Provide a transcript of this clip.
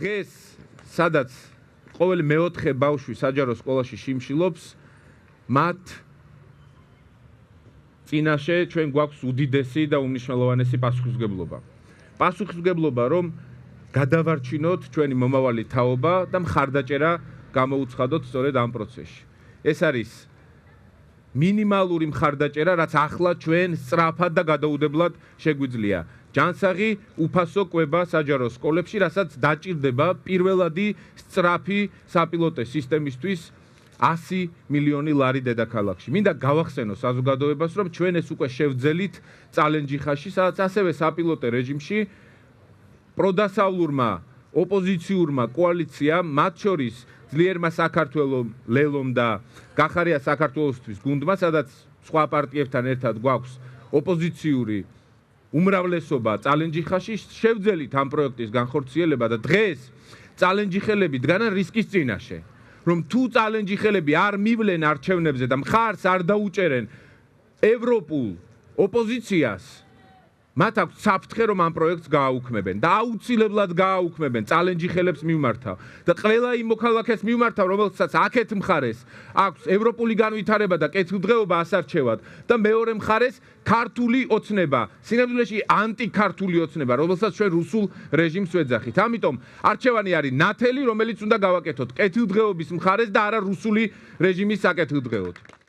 დღეს სადაც ყოველი მეოთხე ბავშვი საჯარო სკოლაში შიმშილობს, მათ წინაშე ჩვენ გვაქვს უდიდესი და უმნიშვნელოვანესი პასუხისმგებლობა. პასუხისმგებლობა, რომ გადავარჩინოთ ჩვენი მომავალი თაობა და მხარდაჭერა გამოუცხადოთ სწორედ ამ პროცესში. ეს არის მინიმალური მხარდაჭერა, რაც ახლა ჩვენ სწრაფად და გადაუდებლად შეგვიძლია. ჯანსაღი უფასო კვება საჯარო სკოლებში, რასაც დაჭირდება პირველადი სწრაფი საპილოტე სისტემისთვის 100 მილიონი ლარი დედაქალაქში. მინდა გავახსენო საზოგადოებას, რომ ჩვენ ეს უკვე შევძელით წალენჯიხაში, სადაც ასევე საპილოტე რეჟიმში პროდასავლურმა ოპოზიციურმა კოალიციამ, მათ შორის ძლიერმა საქართველოს ლელომ და გახარია საქართველოსთვის გუნდმა, სადაც სხვა პარტიებთან ერთად გვაქვს ოპოზიციური უმრავლესობა წალენჯიხაში, შევძელით ამ პროექტის განხორციელება და დღეს წალენჯიხელები დგანან რისკის წინაშე. რომ თუ წალენჯიხელები არ მივლენ არჩევნებზე და მხარს არ დაუჭერენ ევროპულ ოპოზიციას, მათ აქვს საფრთხე, რომ ამ პროექტს გააუქმებენ და აუცილებლად გააუქმებენ წალენჯიხელებს მიმართავ და ყველა იმ მოქალაქეს მიმართავ, რომელსაც აქეთ მხარეს აქვს ევროპული განვითარება და კეთილდღეობა ასარჩევად და მეორე მხარეს ქართული ოცნება, სინამდვილეში ანტიქართული ოცნება, რომელსაც ჩვენ რუსულ რეჟიმს ვეძახით. ამიტომ არჩევანი არის ნათელი, რომელიც უნდა გავაკეთოთ კეთილდღეობის მხარეს და არა რუსული რეჟიმის საკეთილდღეოდ.